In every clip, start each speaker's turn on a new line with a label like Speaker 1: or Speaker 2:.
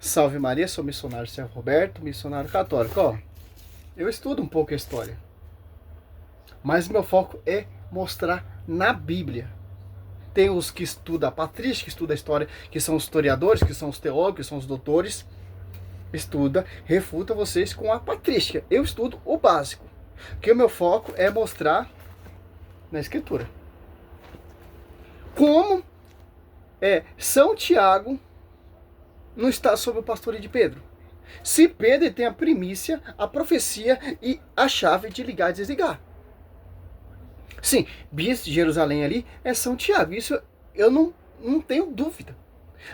Speaker 1: Salve Maria, sou missionário Servo Roberto, missionário católico. Ó, eu estudo um pouco a história, mas meu foco é mostrar na Bíblia. Tem os que estudam a patrística, que estuda a história, que são os historiadores, que são os teólogos, que são os doutores. Estuda, refuta vocês com a patrística. Eu estudo o básico, porque o meu foco é mostrar na Escritura como São Tiago não está sob o pastoreio de Pedro. Se Pedro tem a primícia, a profecia e a chave de ligar e desligar. Sim, bispo de Jerusalém ali é São Tiago. Isso eu não tenho dúvida.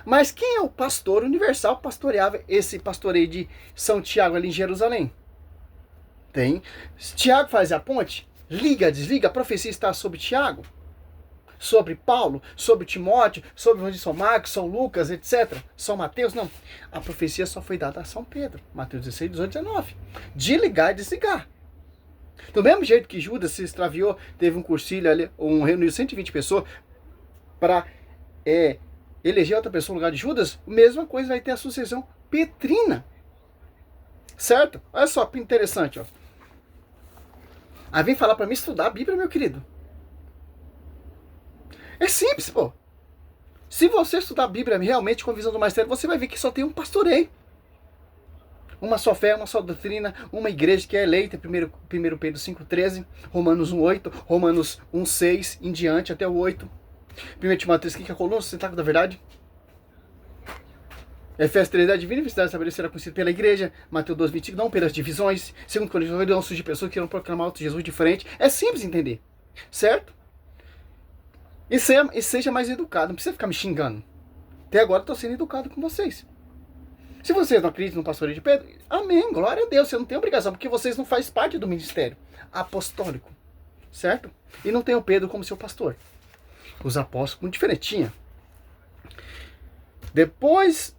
Speaker 1: Mas quem é o pastor universal pastoreava esse pastoreio de São Tiago ali em Jerusalém? Tem. Tiago faz a ponte, liga, desliga, a profecia está sobre Tiago, sobre Paulo, sobre Timóteo, sobre São Marcos, São Lucas, etc. São Mateus, não. A profecia só foi dada a São Pedro, Mateus 16, 18, 19. De ligar e desligar. Do mesmo jeito que Judas se extraviou, teve um cursilho ali, um reunião de 120 pessoas, para eleger outra pessoa no lugar de Judas, a mesma coisa vai ter a sucessão petrina. Certo? Olha só que interessante, ó. Aí vem falar para mim estudar a Bíblia, meu querido. É simples, pô. Se você estudar a Bíblia realmente com a visão do magistério, você vai ver que só tem um pastoreio. Uma só fé, uma só doutrina, uma igreja que é eleita, 1 Pedro 5,13, Romanos 1,8, Romanos 1,6, em diante, até o 8. 1 Timóteo 3, que é a coluna, sustentáculo da verdade. Efésios 3, a divina felicidade será conhecida pela igreja. Mateus 12, 25, não pelas divisões. Segundo Coríntios, não surgir pessoas que irão proclamar outro Jesus diferente. É simples entender, certo? E seja mais educado, não precisa ficar me xingando. Até agora eu estou sendo educado com vocês. Se vocês não acreditam no pastoreio de Pedro, amém, glória a Deus, você não tem obrigação, porque vocês não fazem parte do ministério apostólico, certo? E não tem o Pedro como seu pastor. Os apóstolos muito diferentinha. Depois,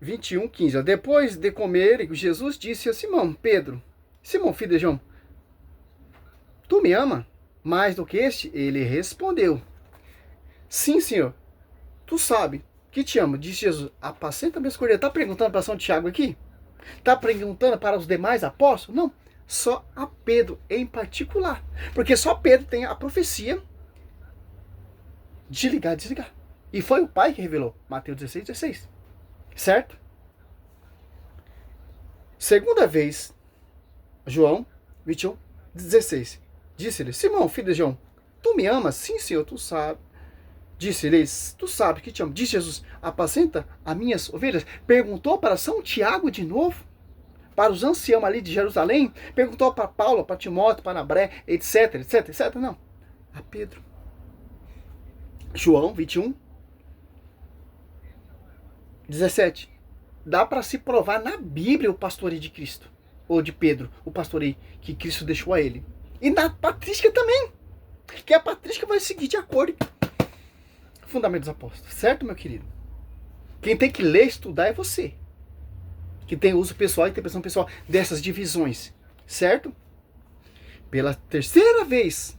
Speaker 1: 21, 15, depois de comer, Jesus disse a Simão, Pedro, Simão, filho de João, tu me ama mais do que este? Ele respondeu, sim, Senhor, tu sabe que te amo. Disse Jesus, apacenta minhas ovelhas. Está perguntando para São Tiago aqui? Está perguntando para os demais apóstolos? Não, só a Pedro em particular. Porque só Pedro tem a profecia de ligar e desligar. E foi o Pai que revelou. Mateus 16, 16. Certo? Segunda vez, João 21, 16. Disse-lhe, Simão, filho de João, tu me amas? Sim, Senhor, tu sabe. Disse-lhes, tu sabes que te amo. Disse Jesus, apacenta as minhas ovelhas. Perguntou para São Tiago de novo, para os anciãos ali de Jerusalém. Perguntou para Paulo, para Timóteo, para Abré, etc, etc, etc. Não, a Pedro. João 21, 17. Dá para se provar na Bíblia o pastoreio de Cristo, ou de Pedro, o pastoreio que Cristo deixou a ele. E na patrística também, que a patrística vai seguir de acordo com o fundamento dos apóstolos, certo, meu querido? Quem tem que ler e estudar é você, que tem uso pessoal e interpretação pessoal dessas divisões, certo? Pela terceira vez.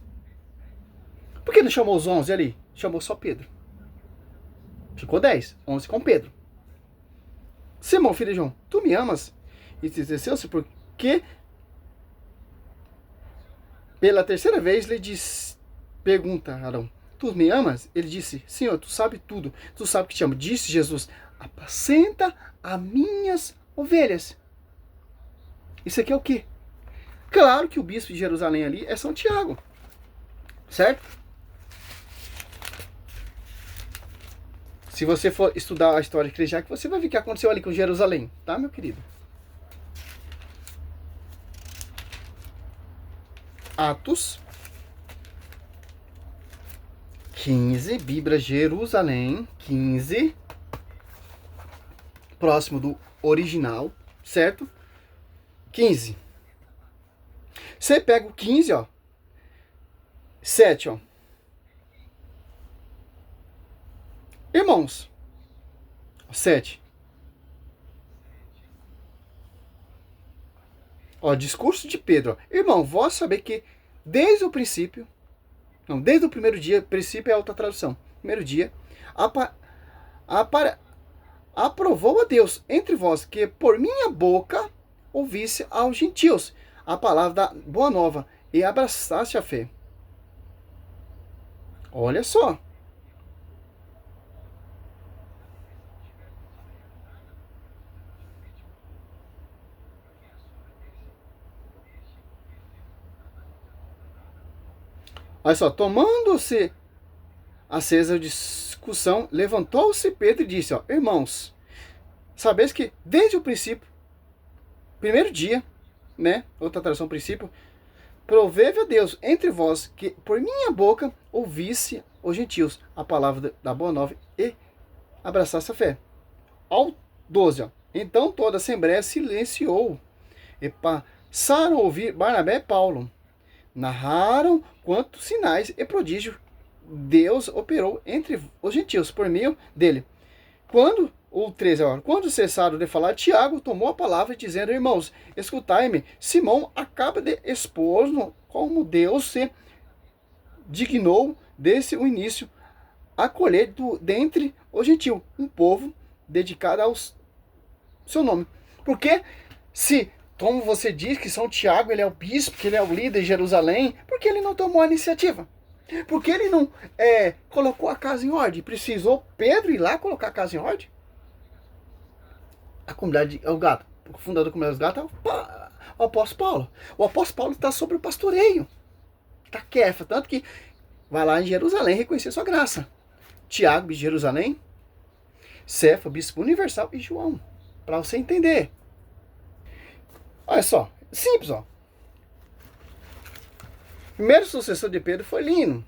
Speaker 1: Por que não chamou os 11 ali? Chamou só Pedro. Ficou 10, 11 com Pedro. Simão, filho de João, tu me amas? E desceu-se porque pela terceira vez lhe disse, pergunta Arão, tu me amas? Ele disse, Senhor, tu sabe tudo, tu sabe que te amo. Disse Jesus, apacenta as minhas ovelhas. Isso aqui é o quê? Claro que o bispo de Jerusalém ali é São Tiago, certo? Se você for estudar a história eclesiástica, você vai ver o que aconteceu ali com Jerusalém, tá, meu querido? Atos 15, Bíblia Jerusalém, 15, próximo do original, certo? 15. Você pega o 15, ó, 7, ó. Irmãos, 7. Ó, discurso de Pedro. Ó. Irmão, vós saber que desde o princípio, não, desde o primeiro dia, princípio é outra tradução. Primeiro dia, aprovou a Deus entre vós, que por minha boca ouvisse aos gentios a palavra da boa nova e abraçasse a fé. Olha só. Olha só, tomando-se acesa a discussão, levantou-se Pedro e disse, ó, irmãos, sabeis que desde o princípio, primeiro dia, né, outra tradução, princípio, proveve a Deus entre vós que por minha boca ouvisse os gentios a palavra da boa nova e abraçasse a fé. Ao 12, ó, então toda a assembleia silenciou e passaram a ouvir Barnabé e Paulo. Narraram quantos sinais e prodígios Deus operou entre os gentios por meio dele. Quando, o 13 agora, quando cessaram de falar, Tiago tomou a palavra dizendo, irmãos, escutai-me, Simão acaba de expor como Deus se dignou desde o início a colher dentre os gentios um povo dedicado ao seu nome. Porque se, como você diz que São Tiago ele é o bispo, que ele é o líder de Jerusalém, por que ele não tomou a iniciativa? Porque ele não colocou a casa em ordem? Precisou Pedro ir lá colocar a casa em ordem? A comunidade, o fundador da comunidade dos gatos é o apóstolo Paulo. O apóstolo Paulo está sobre o pastoreio. Está Kefa, tanto que vai lá em Jerusalém reconhecer sua graça. Tiago, bispo de Jerusalém, Cefa, bispo universal, e João. Para você entender. Olha só, simples, ó. O primeiro sucessor de Pedro foi Lino,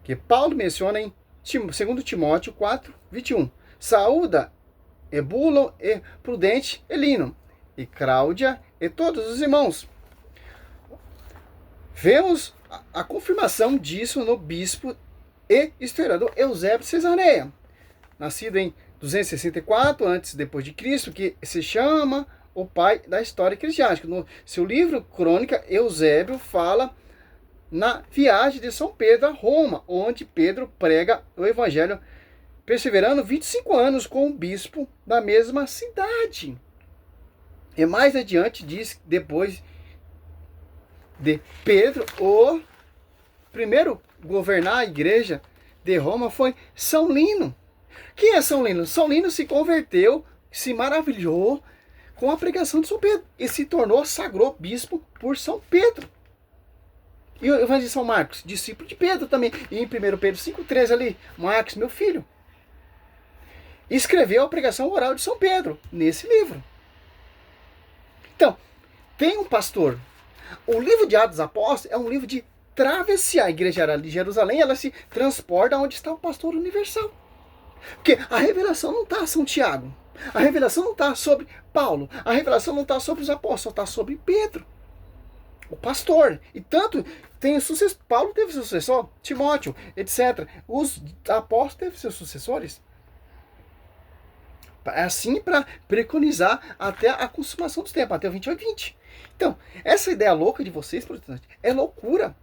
Speaker 1: que Paulo menciona em 2 Timóteo 4, 21. Saúda Ebulo e Prudente e Lino, e Cláudia e todos os irmãos. Vemos a confirmação disso no bispo e historiador Eusébio de Cesareia, nascido em 264 depois de Cristo, que se chama o pai da história eclesiástica. No seu livro Crônica, Eusébio fala na viagem de São Pedro a Roma, onde Pedro prega o evangelho, perseverando 25 anos com o bispo da mesma cidade. E mais adiante diz, depois de Pedro, o primeiro governar a igreja de Roma foi São Lino. Quem é São Lino? São Lino se converteu, se maravilhou com a pregação de São Pedro e se tornou, sagrou bispo por São Pedro. E o evangelista São Marcos, discípulo de Pedro também. E em 1 Pedro 5,13 ali, Marcos, meu filho, escreveu a pregação oral de São Pedro nesse livro. Então, tem um pastor. O livro de Atos dos Apóstolos é um livro de travessia. A igreja de Jerusalém, ela se transporta onde está o pastor universal. Porque a revelação não está São Tiago. A revelação não está sobre Paulo. A revelação não está sobre os apóstolos, está sobre Pedro, o pastor. E tanto tem o sucessor. Paulo teve seu sucessor, Timóteo, etc. Os apóstolos teve seus sucessores. Assim, para preconizar até a consumação dos tempos, até o 28-20. Então, essa ideia louca de vocês, protestantes, é loucura.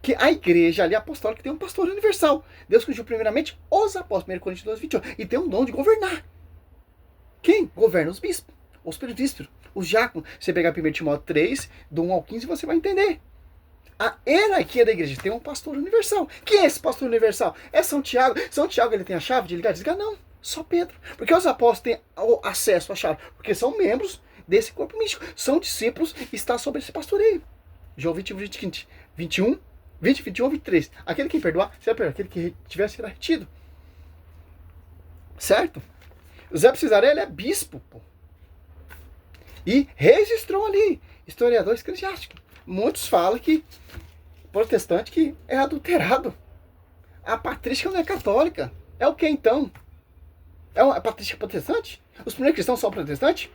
Speaker 1: Que a igreja ali apostólica tem um pastor universal. Deus ungiu primeiramente os apóstolos, 1 Coríntios 12, 21, e tem um dom de governar. Quem? Governa os bispos, os presbíteros, os diáconos. Você pegar 1 Timóteo 3, do 1 ao 15, você vai entender. A hierarquia da igreja tem um pastor universal. Quem é esse pastor universal? É São Tiago. São Tiago, ele tem a chave de ligar e desligar? Não, só Pedro. Porque os apóstolos têm o acesso à chave, porque são membros desse corpo místico. São discípulos e está sobre esse pastoreio. João 20, 21, 20, 21, 23. Aquele que perdoar, será perdoado. Aquele que tiver, será retido. Certo? O Zé Cesaré, ele é bispo. Pô. E registrou ali, historiador eclesiástico. Muitos falam que protestante que é adulterado. A patrística não é católica. É o que então? É uma patrística protestante? Os primeiros cristãos são protestantes?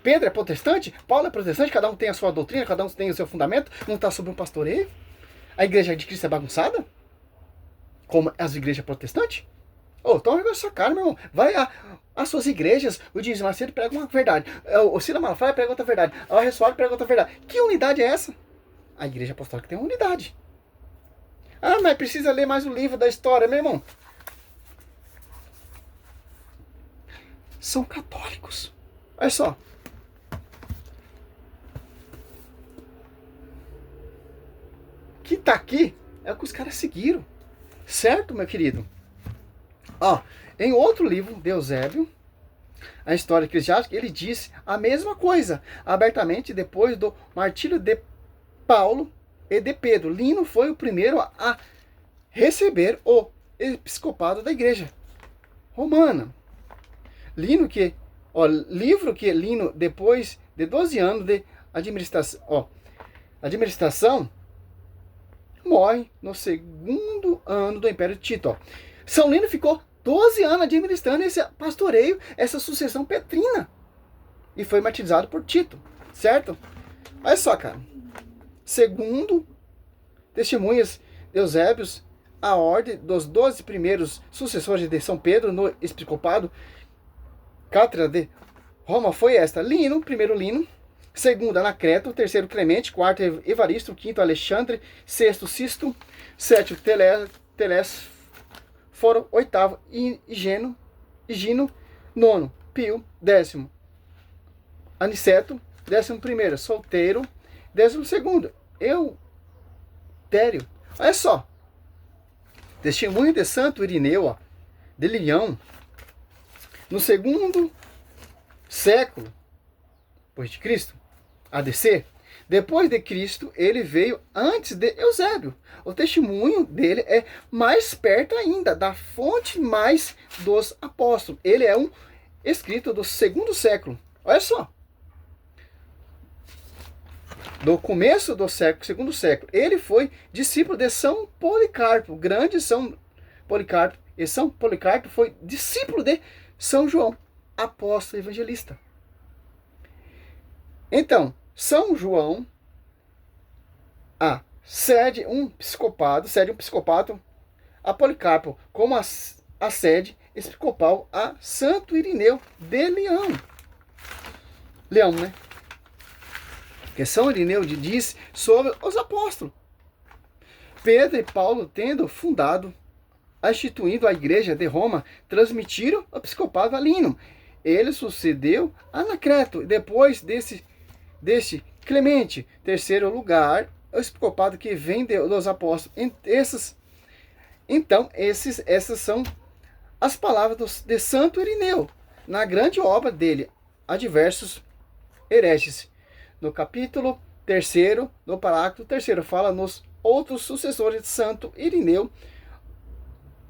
Speaker 1: Pedro é protestante? Paulo é protestante? Cada um tem a sua doutrina, cada um tem o seu fundamento. Não está sob um pastoreio? A igreja de Cristo é bagunçada? Como as igrejas protestantes? Toma um negócio na sua cara, meu irmão. Vai às suas igrejas, o Dízimo Macedo prega uma verdade. O Cida Malafaia prega outra verdade. O Ressoado prega outra verdade. Que unidade é essa? A igreja apostólica tem uma unidade. Mas precisa ler mais o livro da história, meu irmão. são católicos. Olha só. O que está aqui é o que os caras seguiram. Certo, meu querido? Ó, em outro livro de Eusébio, a história eclesiástica, ele disse a mesma coisa, abertamente, depois do martírio de Paulo e de Pedro. Lino foi o primeiro a receber o episcopado da igreja romana. Livro que Lino, depois de 12 anos de administração, morre no segundo ano do Império de Tito. São Lino ficou 12 anos administrando esse pastoreio, essa sucessão petrina. E foi martirizado por Tito, certo? Olha só, cara. Segundo testemunhas de Eusébios, a ordem dos 12 primeiros sucessores de São Pedro no episcopado Cátedra de Roma foi esta: Lino, primeiro Lino, segundo Anacreto, terceiro Clemente, quarto Evaristo, quinto Alexandre, sexto Sisto, sétimo Telésforo, oitavo Higino, nono Pio, décimo Aniceto, 11º solteiro, 12º Eutério. Olha só, testemunho de Santo Irineu de Lyon, no segundo século depois de Cristo, ADC. Depois de Cristo, ele veio antes de Eusébio. O testemunho dele é mais perto ainda da fonte mais dos apóstolos. Ele é um escrito do segundo século. Olha só. Do começo do século, segundo século. Ele foi discípulo de São Policarpo, grande São Policarpo. E São Policarpo foi discípulo de São João, apóstolo evangelista. Então, São João cede um episcopado a Policarpo, como a sede episcopal a Santo Irineu de Leão, né? Que São Irineu diz sobre os apóstolos. Pedro e Paulo, tendo fundado, instituindo a igreja de Roma, transmitiram o episcopado a Lino. Ele sucedeu a Anacreto. Depois desse Clemente, terceiro lugar, o episcopado que vem dos apóstolos. Essas são as palavras de Santo Irineu, na grande obra dele, Adversos Hereges. No capítulo 3º, no parágrafo 3º, fala nos outros sucessores de Santo Irineu,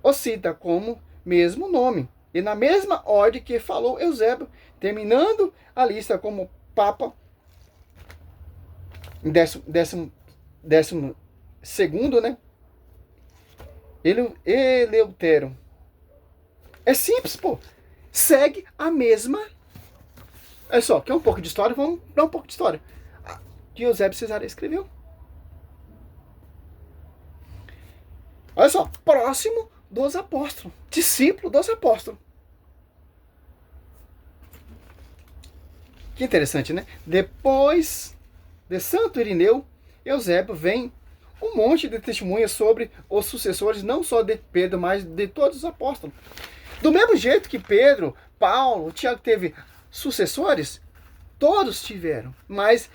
Speaker 1: o cita como mesmo nome, e na mesma ordem que falou Eusébio, terminando a lista como Papa, décimo segundo, né? Eleutério. É simples, pô. Segue a mesma. Olha só, quer um pouco de história? Vamos dar um pouco de história. Que Eusébio Cesareia escreveu. Olha só, próximo dos apóstolos. Discípulo dos apóstolos. Que interessante, né? Depois de Santo Irineu, Eusébio vem um monte de testemunhas sobre os sucessores, não só de Pedro, mas de todos os apóstolos. Do mesmo jeito que Pedro, Paulo, Tiago teve sucessores, todos tiveram. Mas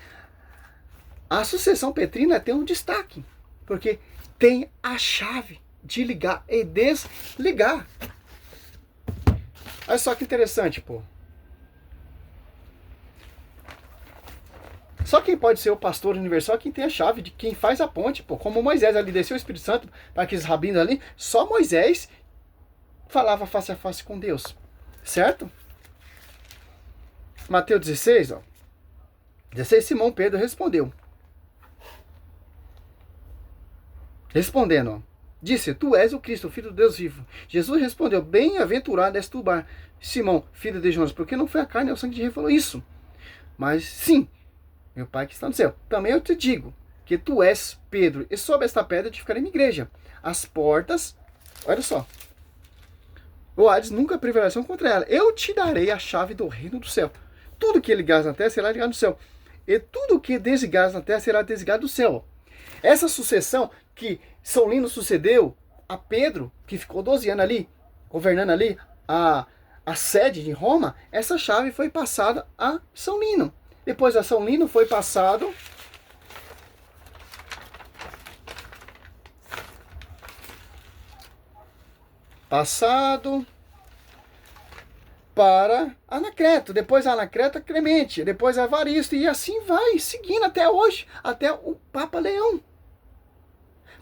Speaker 1: a sucessão petrina tem um destaque, porque tem a chave de ligar e desligar. Olha só que interessante, pô. Só quem pode ser o pastor universal é quem tem a chave, de quem faz a ponte, pô. Como Moisés ali desceu o Espírito Santo para aqueles rabinos ali, só Moisés falava face a face com Deus. Certo? Mateus 16, ó. 16, Simão Pedro respondeu. Respondendo, ó. Disse, tu és o Cristo, o Filho do Deus vivo. Jesus respondeu, bem-aventurado és tu, Simão, filho de Jonas, porque não foi a carne e o sangue que te revelou isso. Mas sim, meu Pai que está no céu. Também eu te digo que tu és Pedro, e sobre esta pedra te ficarei minha igreja. As portas, olha só, o Hades nunca prevalecerão contra ela. Eu te darei a chave do reino do céu. Tudo que ligares na terra será ligado no céu. E tudo que desligares na terra será desligado do céu. Essa sucessão que São Lino sucedeu a Pedro, que ficou 12 anos ali, governando ali a sede de Roma, essa chave foi passada a São Lino. Depois a São Lino foi passado para Anacleto, depois Anacleto a Clemente, depois a Evaristo, e assim vai, seguindo até hoje, até o Papa Leão.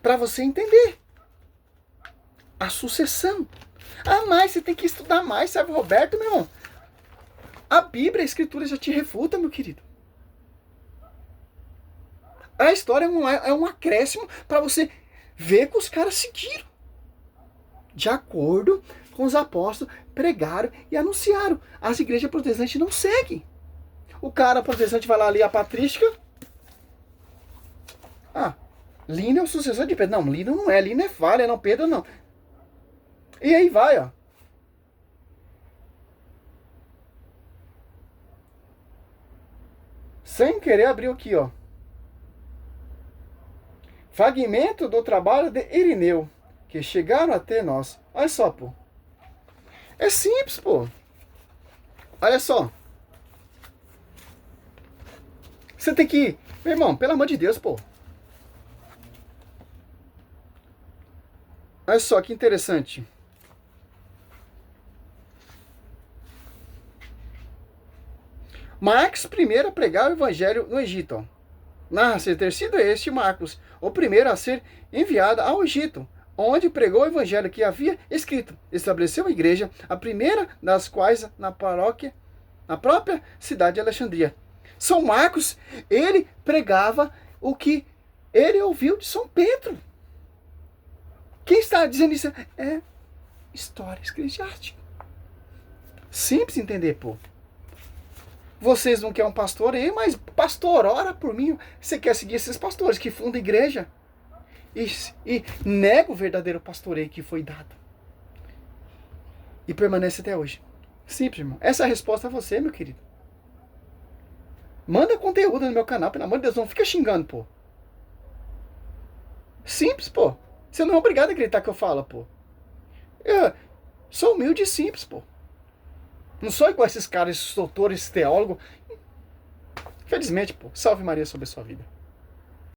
Speaker 1: Para você entender a sucessão. Ah, mas você tem que estudar mais, sabe, Roberto, meu irmão? A Bíblia, a Escritura já te refuta, meu querido. A história é um acréscimo para você ver que os caras seguiram. De acordo com os apóstolos, pregaram e anunciaram. As igrejas protestantes não seguem. O cara protestante vai lá ler a patrística. Ah, Lino é o sucessor de Pedro. Não, Lino não é. Lino é falha, não. Pedro não. E aí vai, ó. Sem querer abriu aqui, ó. Fragmento do trabalho de Irineu, que chegaram até nós. Olha só, pô. É simples, pô. Olha só. Você tem que... Meu irmão, pelo amor de Deus, pô. Olha só que interessante. Marcos primeiro a pregar o evangelho no Egito, ó. Narra-se ter sido este Marcos, o primeiro a ser enviado ao Egito, onde pregou o evangelho que havia escrito. Estabeleceu a igreja, a primeira das quais na própria cidade de Alexandria. São Marcos, ele pregava o que ele ouviu de São Pedro. Quem está dizendo isso é história eclesiástica. Simples entender, pô. Vocês não querem um pastor aí, mas pastor, ora por mim. Você quer seguir esses pastores que fundam igreja e nega o verdadeiro pastoreio que foi dado. E permanece até hoje. Simples, irmão. Essa é a resposta a você, meu querido. Manda conteúdo no meu canal, pelo amor de Deus, não fica xingando, pô. Simples, pô. Você não é obrigado a acreditar que eu falo, pô. Eu sou humilde e simples, pô. Não sou igual esses caras, esses doutores, esses teólogos. Felizmente, pô. Salve Maria sobre a sua vida.